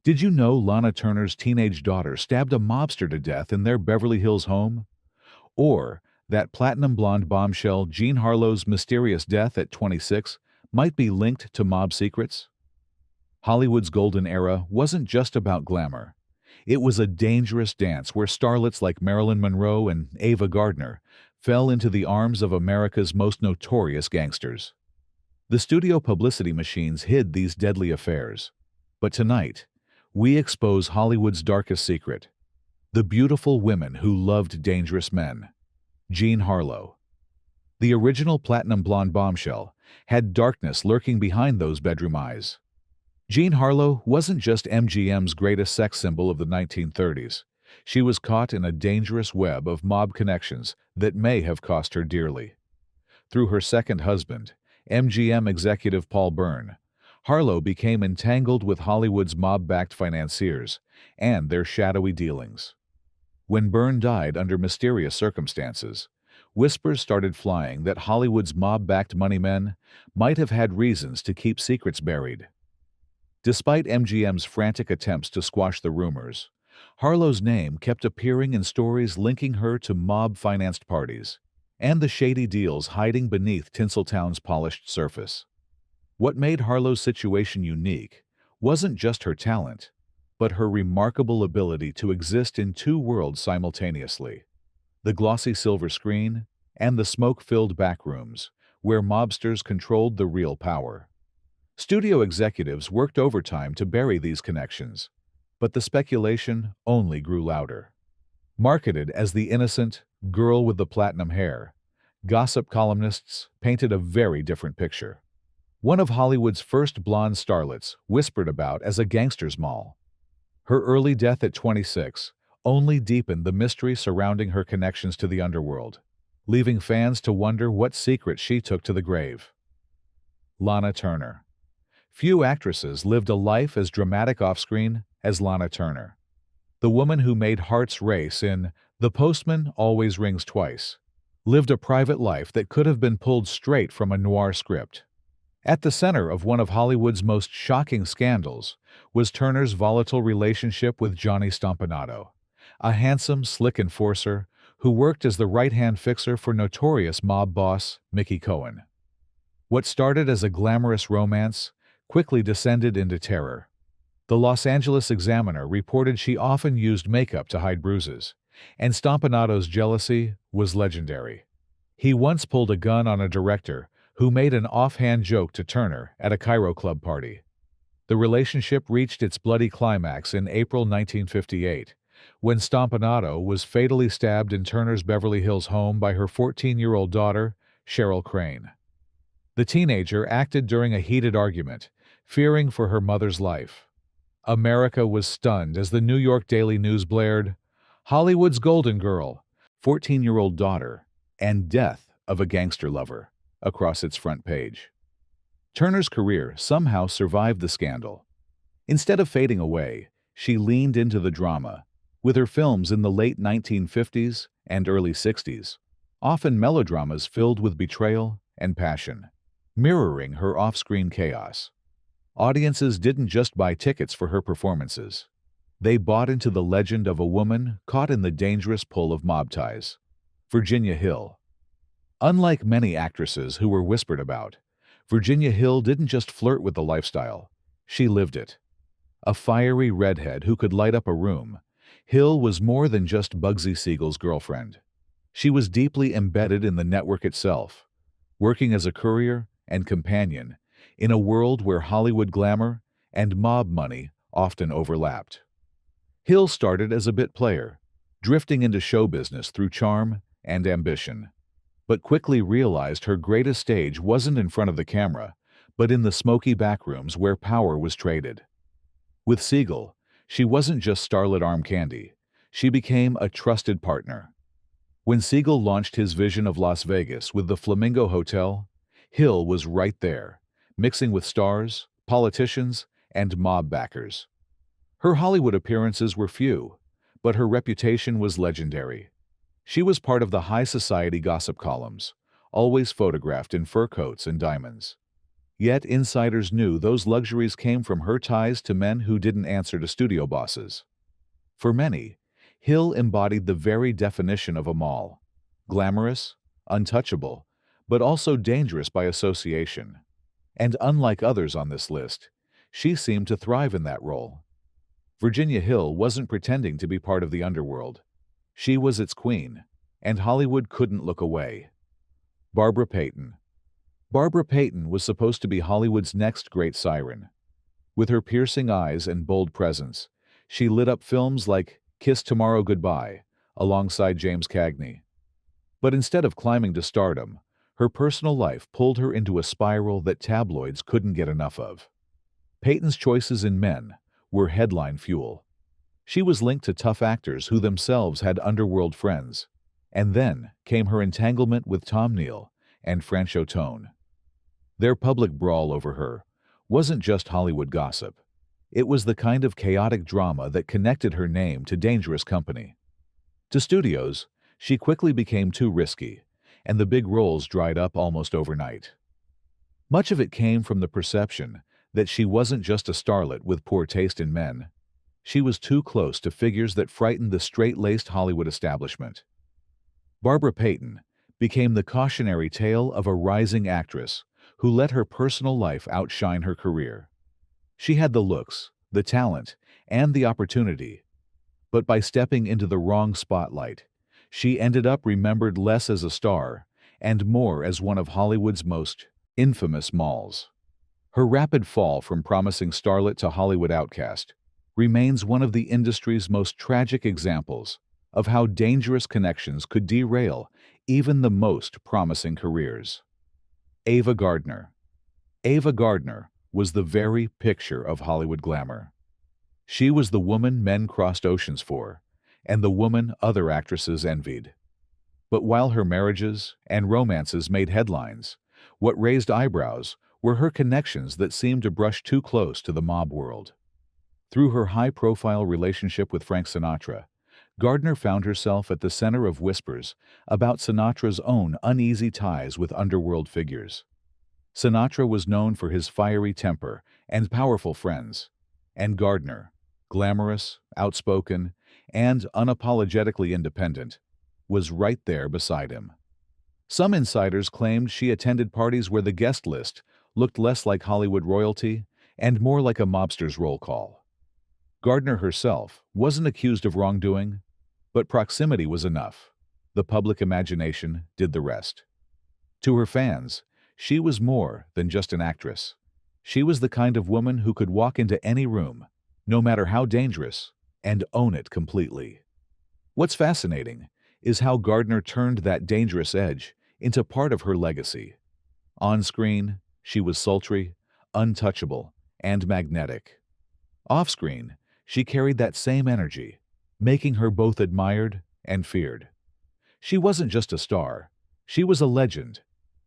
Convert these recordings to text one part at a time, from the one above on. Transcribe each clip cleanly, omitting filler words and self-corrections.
Did you know Lana Turner's teenage daughter stabbed a mobster to death in their Beverly Hills home? Or that platinum blonde bombshell Jean Harlow's mysterious death at 26 might be linked to mob secrets? Hollywood's golden era wasn't just about glamour. It was a dangerous dance where starlets like Marilyn Monroe and Ava Gardner fell into the arms of America's most notorious gangsters. The studio publicity machines hid these deadly affairs. But tonight, we expose Hollywood's darkest secret: the beautiful women who loved dangerous men. Jean Harlow. The original platinum blonde bombshell had darkness lurking behind those bedroom eyes. Jean Harlow wasn't just MGM's greatest sex symbol of the 1930s. She was caught in a dangerous web of mob connections that may have cost her dearly. Through her second husband, MGM executive Paul Byrne, Harlow became entangled with Hollywood's mob-backed financiers and their shadowy dealings. When Byrne died under mysterious circumstances, whispers started flying that Hollywood's mob-backed moneymen might have had reasons to keep secrets buried. Despite MGM's frantic attempts to squash the rumors, Harlow's name kept appearing in stories linking her to mob-financed parties and the shady deals hiding beneath Tinseltown's polished surface. What made Harlow's situation unique wasn't just her talent, but her remarkable ability to exist in two worlds simultaneously: the glossy silver screen and the smoke-filled backrooms, where mobsters controlled the real power. Studio executives worked overtime to bury these connections, but the speculation only grew louder. Marketed as the innocent girl with the platinum hair, gossip columnists painted a very different picture. One of Hollywood's first blonde starlets whispered about as a gangster's moll. Her early death at 26 only deepened the mystery surrounding her connections to the underworld, leaving fans to wonder what secret she took to the grave. Lana Turner. Few actresses lived a life as dramatic off-screen as Lana Turner. The woman who made hearts race in The Postman Always Rings Twice lived a private life that could have been pulled straight from a noir script. At the center of one of Hollywood's most shocking scandals was Turner's volatile relationship with Johnny Stompanato, a handsome, slick enforcer who worked as the right-hand fixer for notorious mob boss Mickey Cohen. What started as a glamorous romance quickly descended into terror. The Los Angeles Examiner reported she often used makeup to hide bruises, and Stompanato's jealousy was legendary. He once pulled a gun on a director who made an offhand joke to Turner at a Cairo club party. The relationship reached its bloody climax in April 1958, when Stompanato was fatally stabbed in Turner's Beverly Hills home by her 14-year-old daughter, Cheryl Crane. The teenager acted during a heated argument, fearing for her mother's life. America was stunned as the New York Daily News blared, "Hollywood's Golden Girl, 14-year-old daughter, and death of a gangster lover," across its front page. Turner's career somehow survived the scandal. Instead of fading away, she leaned into the drama, with her films in the late 1950s and early 60s, often melodramas filled with betrayal and passion, mirroring her off-screen chaos. Audiences didn't just buy tickets for her performances. They bought into the legend of a woman caught in the dangerous pull of mob ties. Virginia Hill. Unlike many actresses who were whispered about, Virginia Hill didn't just flirt with the lifestyle, she lived it. A fiery redhead who could light up a room, Hill was more than just Bugsy Siegel's girlfriend. She was deeply embedded in the network itself, working as a courier and companion in a world where Hollywood glamour and mob money often overlapped. Hill started as a bit player, drifting into show business through charm and ambition, but quickly realized her greatest stage wasn't in front of the camera, but in the smoky backrooms where power was traded. With Siegel, she wasn't just starlet arm candy, she became a trusted partner. When Siegel launched his vision of Las Vegas with the Flamingo Hotel, Hill was right there, mixing with stars, politicians, and mob backers. Her Hollywood appearances were few, but her reputation was legendary. She was part of the high society gossip columns, always photographed in fur coats and diamonds. Yet insiders knew those luxuries came from her ties to men who didn't answer to studio bosses. For many, Hill embodied the very definition of a moll: glamorous, untouchable, but also dangerous by association. And unlike others on this list, she seemed to thrive in that role. Virginia Hill wasn't pretending to be part of the underworld. She was its queen, and Hollywood couldn't look away. Barbara Payton. Barbara Payton was supposed to be Hollywood's next great siren. With her piercing eyes and bold presence, she lit up films like Kiss Tomorrow Goodbye, alongside James Cagney. But instead of climbing to stardom, her personal life pulled her into a spiral that tabloids couldn't get enough of. Payton's choices in men were headline fuel. She was linked to tough actors who themselves had underworld friends. And then came her entanglement with Tom Neal and Franchot Tone. Their public brawl over her wasn't just Hollywood gossip. It was the kind of chaotic drama that connected her name to dangerous company. To studios, she quickly became too risky, and the big roles dried up almost overnight. Much of it came from the perception that she wasn't just a starlet with poor taste in men. She was too close to figures that frightened the straight-laced Hollywood establishment. Barbara Payton became the cautionary tale of a rising actress who let her personal life outshine her career. She had the looks, the talent, and the opportunity, but by stepping into the wrong spotlight, she ended up remembered less as a star and more as one of Hollywood's most infamous molls. Her rapid fall from promising starlet to Hollywood outcast remains one of the industry's most tragic examples of how dangerous connections could derail even the most promising careers. Ava Gardner. Ava Gardner was the very picture of Hollywood glamour. She was the woman men crossed oceans for, and the woman other actresses envied. But while her marriages and romances made headlines, what raised eyebrows were her connections that seemed to brush too close to the mob world. Through her high-profile relationship with Frank Sinatra, Gardner found herself at the center of whispers about Sinatra's own uneasy ties with underworld figures. Sinatra was known for his fiery temper and powerful friends, and Gardner, glamorous, outspoken, and unapologetically independent, was right there beside him. Some insiders claimed she attended parties where the guest list looked less like Hollywood royalty and more like a mobster's roll call. Gardner herself wasn't accused of wrongdoing, but proximity was enough. The public imagination did the rest. To her fans, she was more than just an actress. She was the kind of woman who could walk into any room, no matter how dangerous, and own it completely. What's fascinating is how Gardner turned that dangerous edge into part of her legacy. On screen, she was sultry, untouchable, and magnetic. Off-screen, she carried that same energy, making her both admired and feared. She wasn't just a star, she was a legend,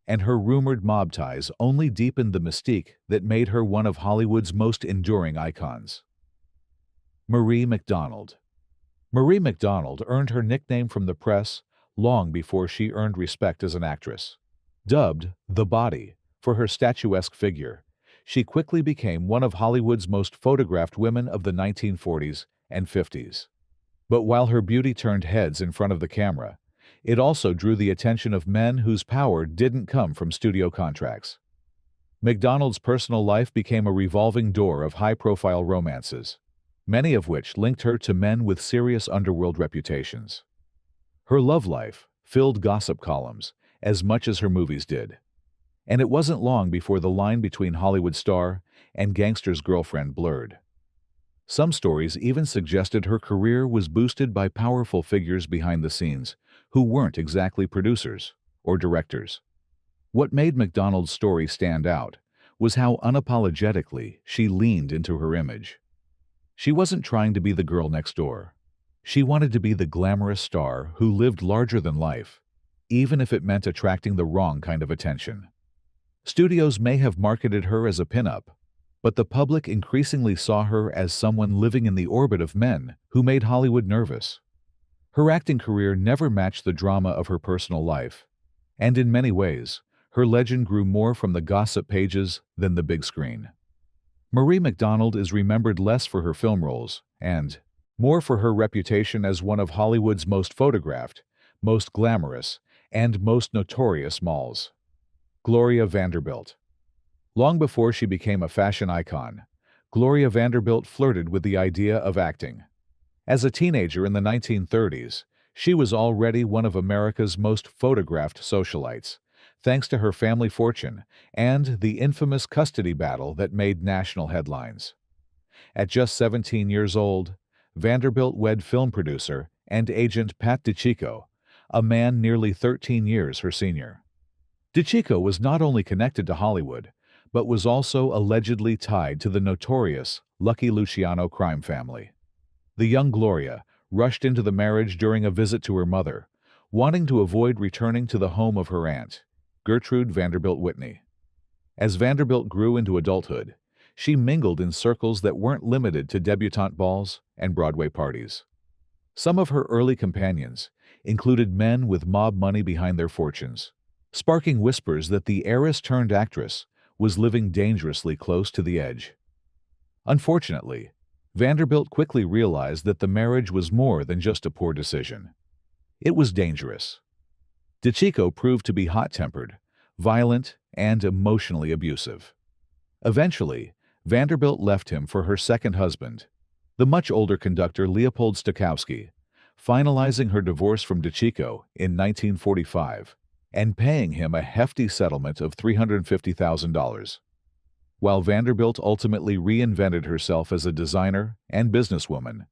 and her rumored mob ties only deepened the mystique that made her one of Hollywood's most enduring icons. Marie McDonald. Marie McDonald earned her nickname from the press long before she earned respect as an actress. Dubbed the Body for her statuesque figure, she quickly became one of Hollywood's most photographed women of the 1940s and 50s. But while her beauty turned heads in front of the camera, it also drew the attention of men whose power didn't come from studio contracts. McDonald's personal life became a revolving door of high-profile romances, many of which linked her to men with serious underworld reputations. Her love life filled gossip columns as much as her movies did, and it wasn't long before the line between Hollywood star and gangster's girlfriend blurred. Some stories even suggested her career was boosted by powerful figures behind the scenes who weren't exactly producers or directors. What made McDonald's story stand out was how unapologetically she leaned into her image. She wasn't trying to be the girl next door. She wanted to be the glamorous star who lived larger than life, even if it meant attracting the wrong kind of attention. Studios may have marketed her as a pinup, but the public increasingly saw her as someone living in the orbit of men who made Hollywood nervous. Her acting career never matched the drama of her personal life, and in many ways, Her legend grew more from the gossip pages than the big screen. Marie McDonald is remembered less for her film roles and more for her reputation as one of Hollywood's most photographed, most glamorous, and most notorious molls. Gloria Vanderbilt. Long before she became a fashion icon, Gloria Vanderbilt flirted with the idea of acting. As a teenager in the 1930s, she was already one of America's most photographed socialites, thanks to her family fortune and the infamous custody battle that made national headlines. At just 17 years old, Vanderbilt wed film producer and agent Pat DiCicco, a man nearly 13 years her senior. DiCicco was not only connected to Hollywood, but was also allegedly tied to the notorious Lucky Luciano crime family. The young Gloria rushed into the marriage during a visit to her mother, wanting to avoid returning to the home of her aunt, Gertrude Vanderbilt Whitney. As Vanderbilt grew into adulthood, she mingled in circles that weren't limited to debutante balls and Broadway parties. Some of her early companions included men with mob money behind their fortunes, sparking whispers that the heiress-turned-actress was living dangerously close to the edge. Unfortunately, Vanderbilt quickly realized that the marriage was more than just a poor decision. It was dangerous. DiCicco proved to be hot-tempered, violent, and emotionally abusive. Eventually, Vanderbilt left him for her second husband, the much older conductor Leopold Stokowski, finalizing her divorce from DiCicco in 1945 and paying him a hefty settlement of $350,000. While Vanderbilt ultimately reinvented herself as a designer and businesswoman,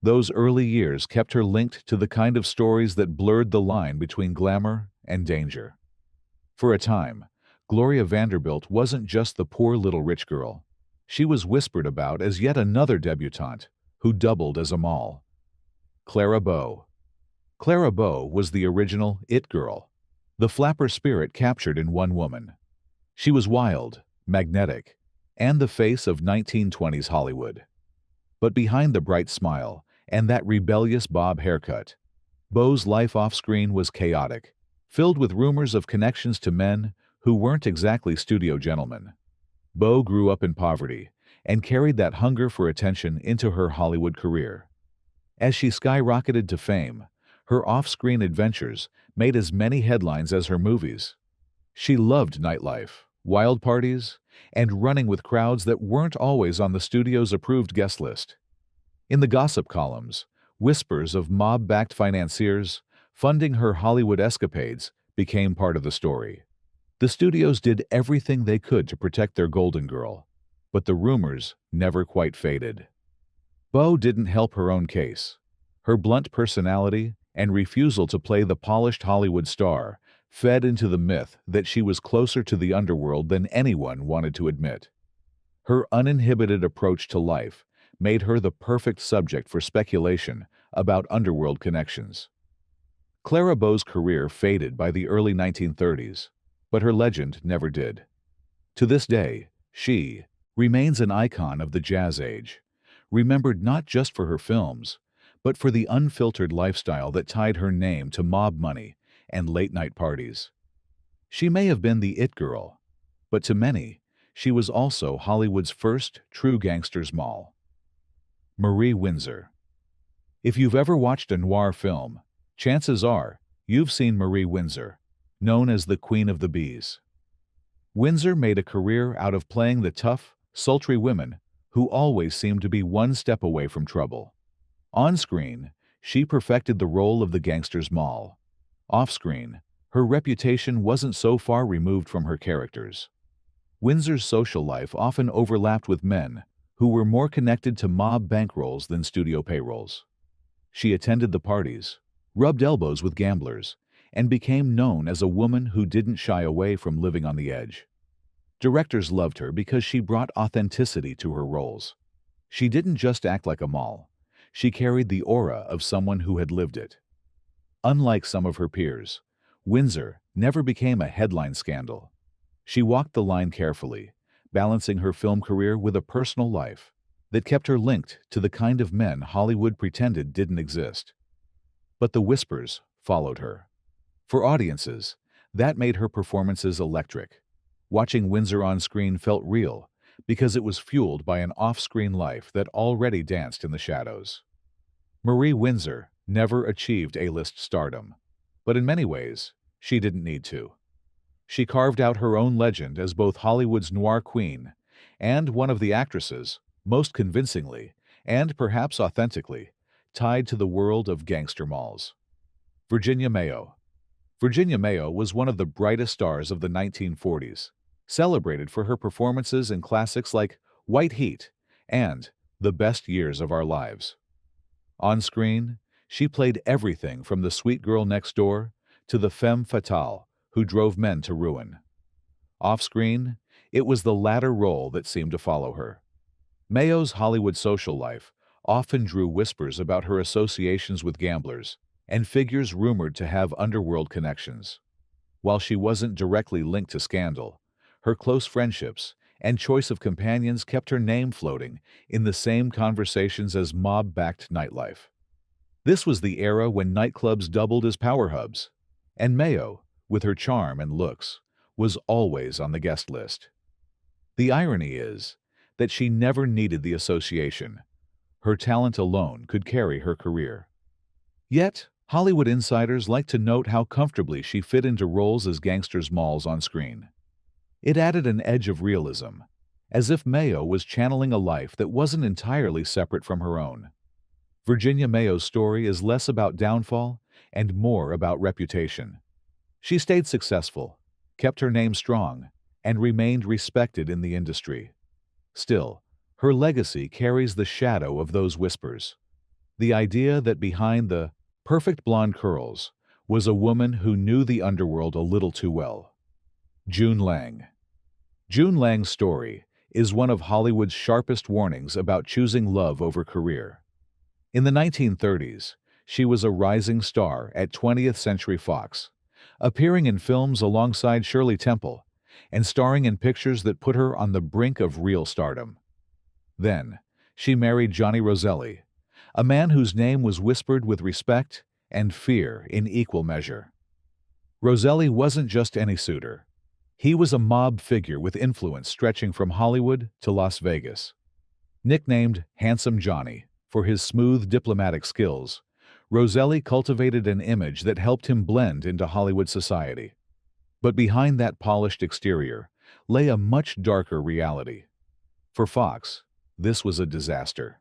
those early years kept her linked to the kind of stories that blurred the line between glamour and danger. For a time, Gloria Vanderbilt wasn't just the poor little rich girl. She was whispered about as yet another debutante who doubled as a moll. Clara Bow. Clara Bow was the original it girl, the flapper spirit captured in one woman. She was wild, magnetic, and the face of 1920s Hollywood. But behind the bright smile and that rebellious bob haircut, Bow's life off-screen was chaotic, filled with rumors of connections to men who weren't exactly studio gentlemen. Bow grew up in poverty and carried that hunger for attention into her Hollywood career. As she skyrocketed to fame, her off-screen adventures made as many headlines as her movies. She loved nightlife, wild parties, and running with crowds that weren't always on the studio's approved guest list. In the gossip columns, whispers of mob-backed financiers funding her Hollywood escapades became part of the story. The studios did everything they could to protect their golden girl, but the rumors never quite faded. Bow didn't help her own case. Her blunt personality and refusal to play the polished Hollywood star fed into the myth that she was closer to the underworld than anyone wanted to admit. Her uninhibited approach to life made her the perfect subject for speculation about underworld connections. Clara Bow's career faded by the early 1930s, but her legend never did. To this day, she remains an icon of the jazz age, remembered not just for her films, but for the unfiltered lifestyle that tied her name to mob money and late-night parties. She may have been the it girl, but to many, she was also Hollywood's first true gangsters moll. Marie Windsor. If you've ever watched a noir film, chances are you've seen Marie Windsor, known as the Queen of the Bees. Windsor made a career out of playing the tough, sultry women who always seemed to be one step away from trouble. On screen, she perfected the role of the gangster's moll. Off-screen, her reputation wasn't so far removed from her characters. Windsor's social life often overlapped with men who were more connected to mob bankrolls than studio payrolls. She attended the parties, rubbed elbows with gamblers, and became known as a woman who didn't shy away from living on the edge. Directors loved her because she brought authenticity to her roles. She didn't just act like a moll. She carried the aura of someone who had lived it. Unlike some of her peers, Windsor never became a headline scandal. She walked the line carefully, balancing her film career with a personal life that kept her linked to the kind of men Hollywood pretended didn't exist. But the whispers followed her. For audiences, That made her performances electric. Watching Windsor on screen felt real because it was fueled by an off-screen life that already danced in the shadows. Marie Windsor never achieved A-list stardom, but in many ways, she didn't need to. She carved out her own legend as both Hollywood's noir queen and one of the actresses, most convincingly, and perhaps authentically, tied to the world of gangster malls. Virginia Mayo. Virginia Mayo was one of the brightest stars of the 1940s, celebrated for her performances in classics like White Heat and The Best Years of Our Lives. On screen, she played everything from the sweet girl next door to the femme fatale who drove men to ruin. Off-screen, it was the latter role that seemed to follow her. Mayo's Hollywood social life often drew whispers about her associations with gamblers and figures rumored to have underworld connections. While she wasn't directly linked to scandal, her close friendships and choice of companions kept her name floating in the same conversations as mob-backed nightlife. This was the era when nightclubs doubled as power hubs, and Mayo, with her charm and looks, was always on the guest list. The irony is that she never needed the association. Her talent alone could carry her career. Yet, Hollywood insiders like to note how comfortably she fit into roles as Gangster Mollies on screen. It added an edge of realism, as if Mayo was channeling a life that wasn't entirely separate from her own. Virginia Mayo's story is less about downfall and more about reputation. She stayed successful, kept her name strong, and remained respected in the industry. Still, her legacy carries the shadow of those whispers. The idea that behind the perfect blonde curls was a woman who knew the underworld a little too well. June Lang. June Lang's story is one of Hollywood's sharpest warnings about choosing love over career. In the 1930s, she was a rising star at 20th Century Fox, appearing in films alongside Shirley Temple and starring in pictures that put her on the brink of real stardom. Then, she married Johnny Roselli, a man whose name was whispered with respect and fear in equal measure. Roselli wasn't just any suitor. He was a mob figure with influence stretching from Hollywood to Las Vegas. Nicknamed Handsome Johnny for his smooth diplomatic skills, Roselli cultivated an image that helped him blend into Hollywood society. But behind that polished exterior lay a much darker reality. For Fox, this was a disaster.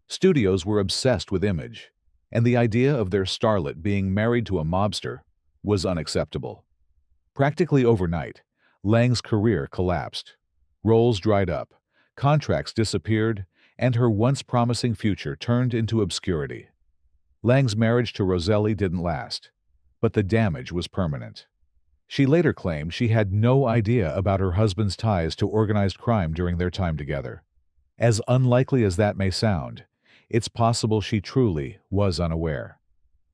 Studios were obsessed with image, and the idea of their starlet being married to a mobster was unacceptable. Practically overnight, Lang's career collapsed. Roles dried up, contracts disappeared, and her once promising future turned into obscurity. Lang's marriage to Roselli didn't last, but the damage was permanent. She later claimed she had no idea about her husband's ties to organized crime during their time together. As unlikely as that may sound, it's possible she truly was unaware.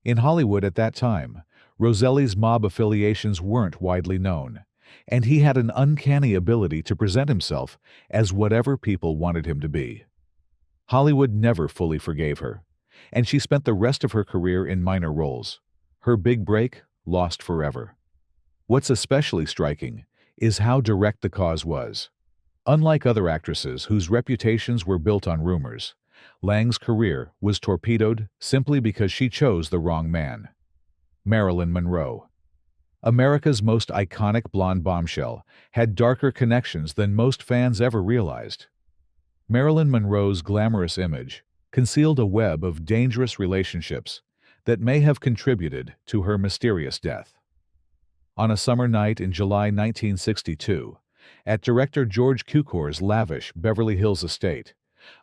In Hollywood at that time, Roselli's mob affiliations weren't widely known, and he had an uncanny ability to present himself as whatever people wanted him to be. Hollywood never fully forgave her, and she spent the rest of her career in minor roles. Her big break lost forever. What's especially striking is how direct the cause was. Unlike other actresses whose reputations were built on rumors, Lang's career was torpedoed simply because she chose the wrong man. Marilyn Monroe. America's most iconic blonde bombshell had darker connections than most fans ever realized. Marilyn Monroe's glamorous image concealed a web of dangerous relationships that may have contributed to her mysterious death. On a summer night in July 1962, at director George Cukor's lavish Beverly Hills estate,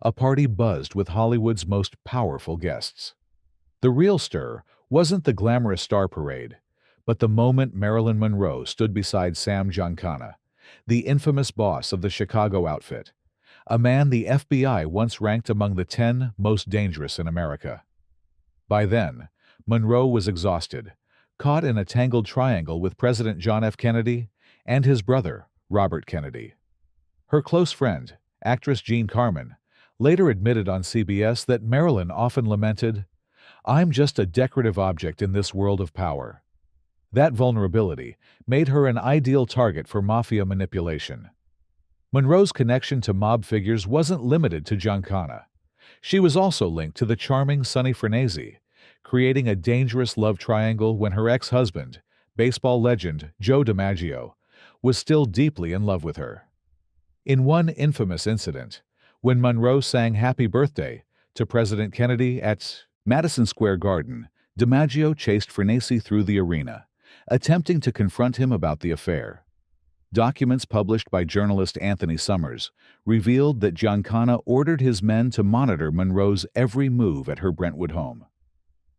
a party buzzed with Hollywood's most powerful guests. The real stir wasn't the glamorous star parade, but the moment Marilyn Monroe stood beside Sam Giancana, the infamous boss of the Chicago outfit, a man the FBI once ranked among the 10 most dangerous in America. By then, Monroe was exhausted, caught in a tangled triangle with President John F. Kennedy and his brother, Robert Kennedy. Her close friend, actress Jean Carmen, later admitted on CBS that Marilyn often lamented, "I'm just a decorative object in this world of power." That vulnerability made her an ideal target for mafia manipulation. Monroe's connection to mob figures wasn't limited to Giancana. She was also linked to the charming Sonny Farnese, creating a dangerous love triangle when her ex-husband, baseball legend Joe DiMaggio, was still deeply in love with her. In one infamous incident, when Monroe sang Happy Birthday to President Kennedy at Madison Square Garden, DiMaggio chased Farnese through the arena, attempting to confront him about the affair. Documents published by journalist Anthony Summers revealed that Giancana ordered his men to monitor Monroe's every move at her Brentwood home.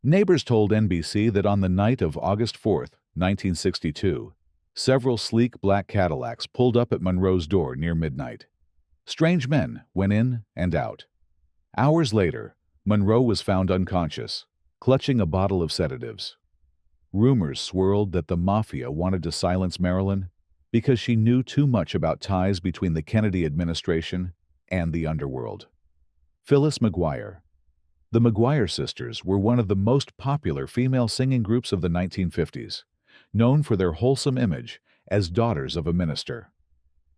Neighbors told NBC that on the night of August 4, 1962, several sleek black Cadillacs pulled up at Monroe's door near midnight. Strange men went in and out. Hours later, Monroe was found unconscious, clutching a bottle of sedatives. Rumors swirled that the mafia wanted to silence Marilyn because she knew too much about ties between the Kennedy administration and the underworld. Phyllis Maguire. The Maguire sisters were one of the most popular female singing groups of the 1950s, known for their wholesome image as daughters of a minister.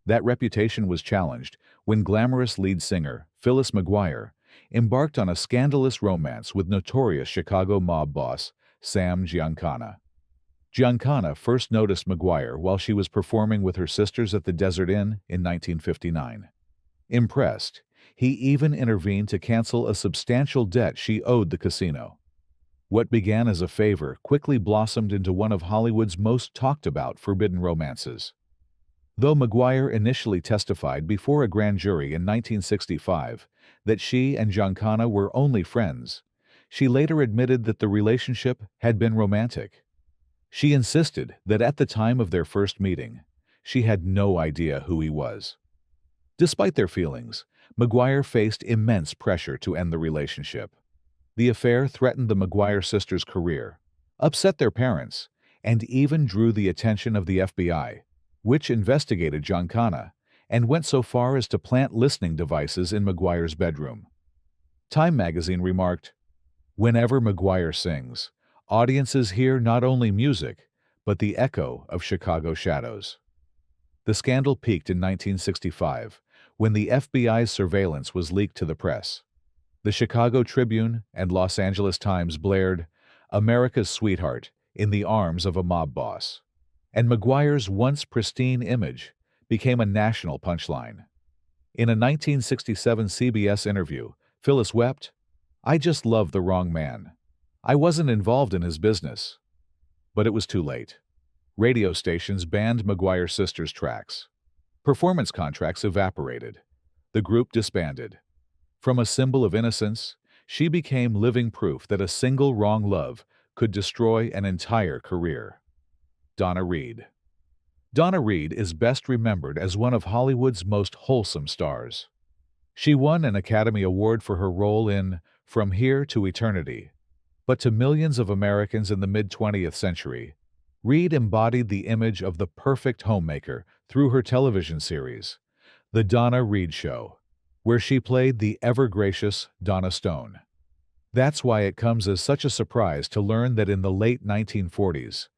That reputation was challenged when glamorous lead singer Phyllis Maguire embarked on a scandalous romance with notorious Chicago mob boss Sam Giancana. Giancana first noticed Maguire while she was performing with her sisters at the Desert Inn in 1959. Impressed, he even intervened to cancel a substantial debt she owed the casino. What began as a favor quickly blossomed into one of Hollywood's most talked-about forbidden romances. Though Maguire initially testified before a grand jury in 1965 that she and Giancana were only friends, she later admitted that the relationship had been romantic. She insisted that at the time of their first meeting, she had no idea who he was. Despite their feelings, Maguire faced immense pressure to end the relationship. The affair threatened the Maguire sisters' career, upset their parents, and even drew the attention of the FBI, which investigated Giancana and went so far as to plant listening devices in Maguire's bedroom. Time magazine remarked, "Whenever Maguire sings, audiences hear not only music, but the echo of Chicago shadows." The scandal peaked in 1965, when the FBI's surveillance was leaked to the press. The Chicago Tribune and Los Angeles Times blared, "America's sweetheart in the arms of a mob boss," and Maguire's once pristine image became a national punchline. In a 1967 CBS interview, Phyllis wept, "I just love the wrong man. I wasn't involved in his business." But it was too late. Radio stations banned Maguire sisters' tracks. Performance contracts evaporated. The group disbanded. From a symbol of innocence, she became living proof that a single wrong love could destroy an entire career. Donna Reed. Donna Reed is best remembered as one of Hollywood's most wholesome stars. She won an Academy Award for her role in From Here to Eternity. But to millions of Americans in the mid-20th century, Reed embodied the image of the perfect homemaker through her television series, The Donna Reed Show, where she played the ever-gracious Donna Stone. That's why it comes as such a surprise to learn that in the late 1940s,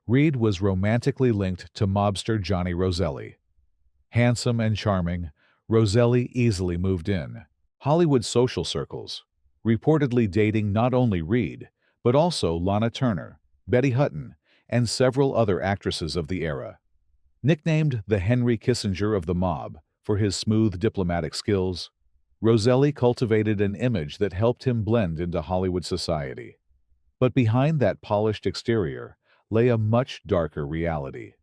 Reed was romantically linked to mobster Johnny Roselli. Handsome and charming, Roselli easily moved in Hollywood social circles, reportedly dating not only Reed, but also Lana Turner, Betty Hutton, and several other actresses of the era. Nicknamed the Henry Kissinger of the mob for his smooth diplomatic skills, Roselli cultivated an image that helped him blend into Hollywood society. But behind that polished exterior lay a much darker reality.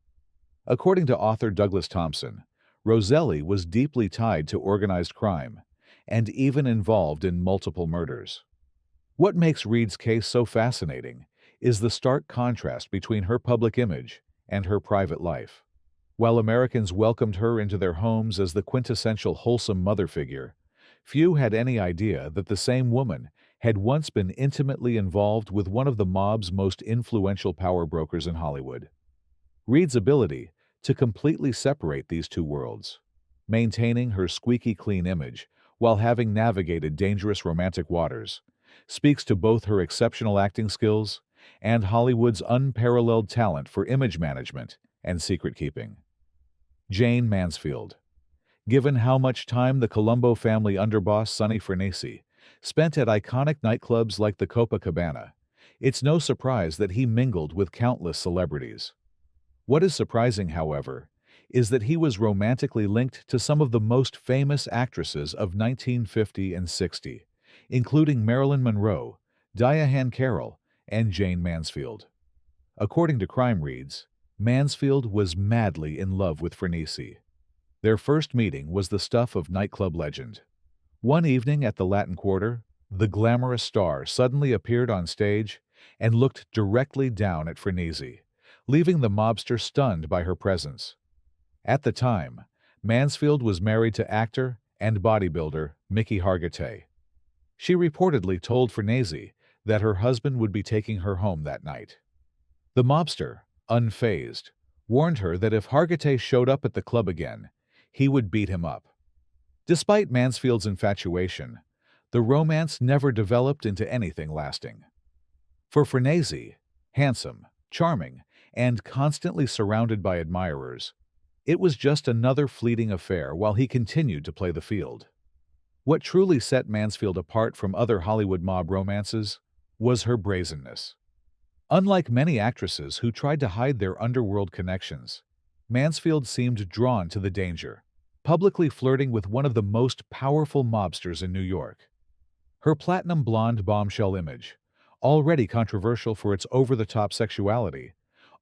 According to author Douglas Thompson, Roselli was deeply tied to organized crime and even involved in multiple murders. What makes Reed's case so fascinating is the stark contrast between her public image and her private life. While Americans welcomed her into their homes as the quintessential wholesome mother figure, few had any idea that the same woman had once been intimately involved with one of the mob's most influential power brokers in Hollywood. Reed's ability to completely separate these two worlds, maintaining her squeaky clean image while having navigated dangerous romantic waters, speaks to both her exceptional acting skills and Hollywood's unparalleled talent for image management and secret-keeping. Jayne Mansfield. Given how much time the Colombo family underboss Sonny Fornesi spent at iconic nightclubs like the Copacabana, it's no surprise that he mingled with countless celebrities. What is surprising, however, is that he was romantically linked to some of the most famous actresses of 1950 and 60, including Marilyn Monroe, Diahann Carroll, and Jayne Mansfield. According to crime reads, Mansfield was madly in love with Fornesi. Their first meeting was the stuff of nightclub legend. One evening at the Latin Quarter, the glamorous star suddenly appeared on stage and looked directly down at Fornesi, leaving the mobster stunned by her presence. At the time, Mansfield was married to actor and bodybuilder Mickey Hargitay. She reportedly told Fornesi that her husband would be taking her home that night. The mobster, unfazed, warned her that if Hargitay showed up at the club again, he would beat him up. Despite Mansfield's infatuation, the romance never developed into anything lasting. For Fornesi, handsome, charming, and constantly surrounded by admirers, it was just another fleeting affair while he continued to play the field. What truly set Mansfield apart from other Hollywood mob romances was her brazenness. Unlike many actresses who tried to hide their underworld connections, Mansfield seemed drawn to the danger, publicly flirting with one of the most powerful mobsters in New York. Her platinum blonde bombshell image, already controversial for its over-the-top sexuality,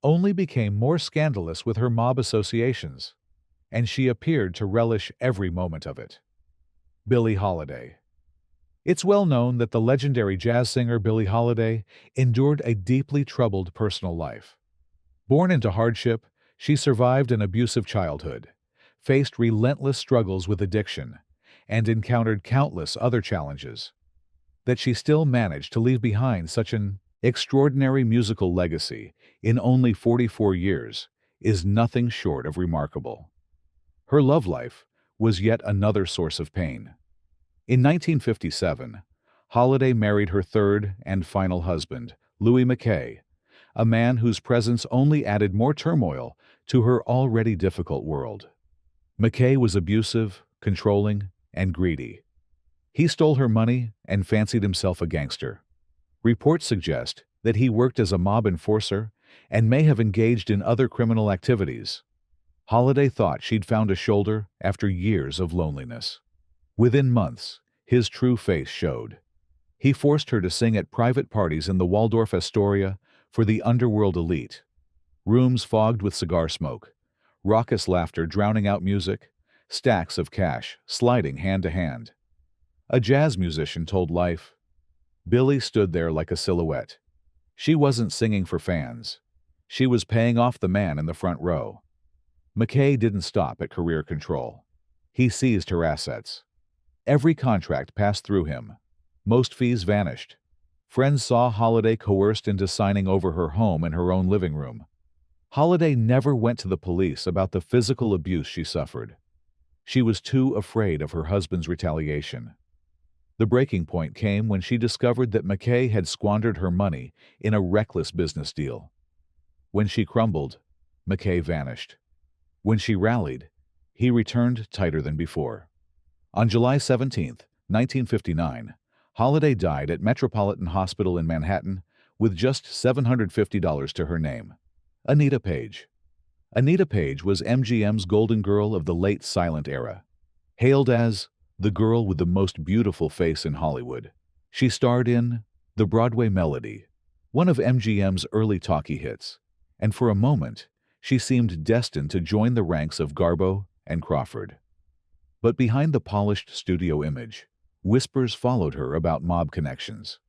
only became more scandalous with her mob associations, and she appeared to relish every moment of it. Billie Holiday. It's well known that the legendary jazz singer Billie Holiday endured a deeply troubled personal life. Born into hardship, she survived an abusive childhood, faced relentless struggles with addiction, and encountered countless other challenges. That she still managed to leave behind such an extraordinary musical legacy in only 44 years is nothing short of remarkable. Her love life was yet another source of pain. In 1957, Holiday married her third and final husband, Louis McKay, a man whose presence only added more turmoil to her already difficult world. McKay was abusive, controlling, and greedy. He stole her money and fancied himself a gangster. Reports suggest that he worked as a mob enforcer and may have engaged in other criminal activities. Holiday thought she'd found a shoulder after years of loneliness. Within months, his true face showed. He forced her to sing at private parties in the Waldorf Astoria for the underworld elite. Rooms fogged with cigar smoke, raucous laughter drowning out music, stacks of cash sliding hand to hand. A jazz musician told Life, "Billie stood there like a silhouette. She wasn't singing for fans. She was paying off the man in the front row." McKay didn't stop at career control. He seized her assets. Every contract passed through him. Most fees vanished. Friends saw Holiday coerced into signing over her home in her own living room. Holiday never went to the police about the physical abuse she suffered. She was too afraid of her husband's retaliation. The breaking point came when she discovered that McKay had squandered her money in a reckless business deal. When she crumbled, McKay vanished. When she rallied, he returned tighter than before. On July 17, 1959, Holiday died at Metropolitan Hospital in Manhattan with just $750 to her name. Anita Page. Anita Page was MGM's golden girl of the late silent era. Hailed as the girl with the most beautiful face in Hollywood, she starred in The Broadway Melody, one of MGM's early talkie hits, and for a moment, she seemed destined to join the ranks of Garbo and Crawford. But behind the polished studio image, whispers followed her about mob connections.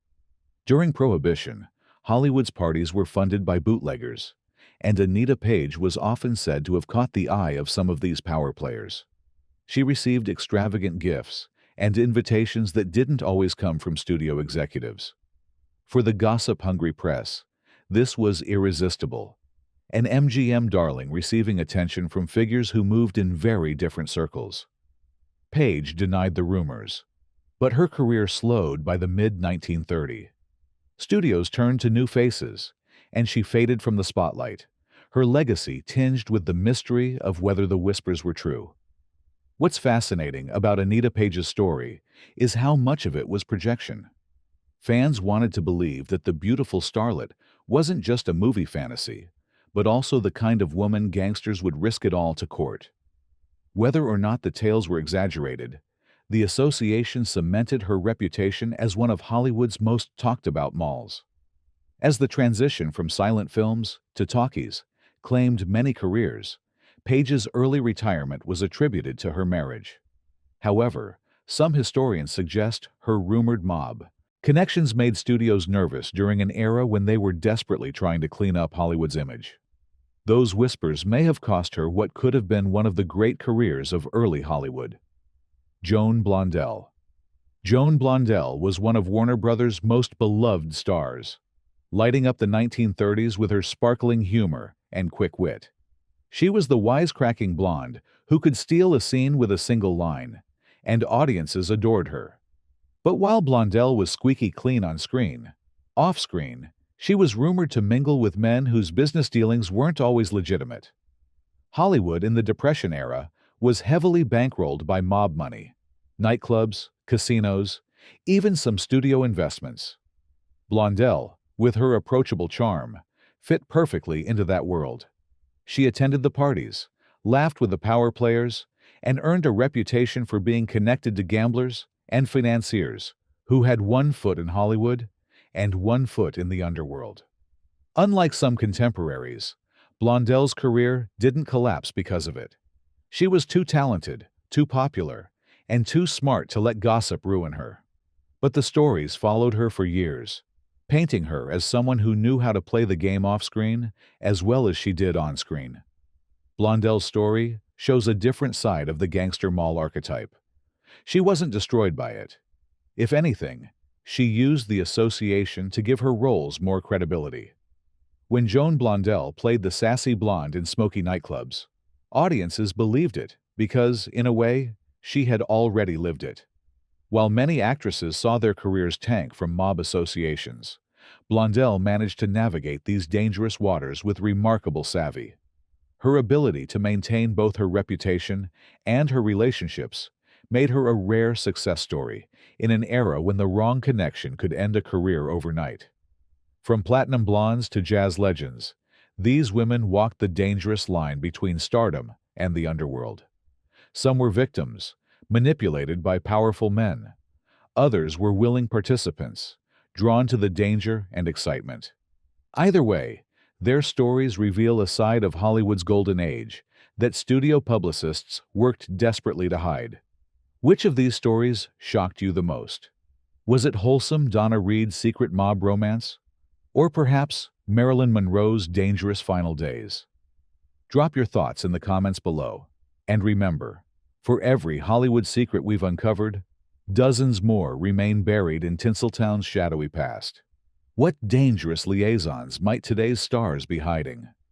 During Prohibition, Hollywood's parties were funded by bootleggers, and Anita Page was often said to have caught the eye of some of these power players. She received extravagant gifts and invitations that didn't always come from studio executives. For the gossip-hungry press, this was irresistible, an MGM darling receiving attention from figures who moved in very different circles. Page denied the rumors, but her career slowed by the mid-1930s. Studios turned to new faces, and she faded from the spotlight, her legacy tinged with the mystery of whether the whispers were true. What's fascinating about Anita Page's story is how much of it was projection. Fans wanted to believe that the beautiful starlet wasn't just a movie fantasy, but also the kind of woman gangsters would risk it all to court. Whether or not the tales were exaggerated, the association cemented her reputation as one of Hollywood's most talked-about molls. As the transition from silent films to talkies claimed many careers, Page's early retirement was attributed to her marriage. However, some historians suggest her rumored mob connections made studios nervous during an era when they were desperately trying to clean up Hollywood's image. Those whispers may have cost her what could have been one of the great careers of early Hollywood. Joan Blondell. Joan Blondell was one of Warner Brothers' most beloved stars, lighting up the 1930s with her sparkling humor and quick wit. She was the wisecracking blonde who could steal a scene with a single line, and audiences adored her. But while Blondell was squeaky clean on screen, off-screen, she was rumored to mingle with men whose business dealings weren't always legitimate. Hollywood in the Depression era was heavily bankrolled by mob money, nightclubs, casinos, even some studio investments. Blondell, with her approachable charm, fit perfectly into that world. She attended the parties, laughed with the power players, and earned a reputation for being connected to gamblers and financiers who had one foot in Hollywood and one foot in the underworld. Unlike some contemporaries, Blondell's career didn't collapse because of it. She was too talented, too popular, and too smart to let gossip ruin her. But the stories followed her for years, painting her as someone who knew how to play the game off-screen as well as she did on-screen. Blondell's story shows a different side of the gangster moll archetype. She wasn't destroyed by it. If anything, she used the association to give her roles more credibility. When Joan Blondell played the sassy blonde in smoky nightclubs, audiences believed it because, in a way, she had already lived it. While many actresses saw their careers tank from mob associations, Blondell managed to navigate these dangerous waters with remarkable savvy. Her ability to maintain both her reputation and her relationships made her a rare success story in an era when the wrong connection could end a career overnight. From platinum blondes to jazz legends, these women walked the dangerous line between stardom and the underworld. Some were victims, manipulated by powerful men. Others were willing participants, drawn to the danger and excitement. Either way, their stories reveal a side of Hollywood's golden age that studio publicists worked desperately to hide. Which of these stories shocked you the most? Was it wholesome Donna Reed's secret mob romance? Or perhaps Marilyn Monroe's dangerous final days? Drop your thoughts in the comments below. And remember, for every Hollywood secret we've uncovered, dozens more remain buried in Tinseltown's shadowy past. What dangerous liaisons might today's stars be hiding?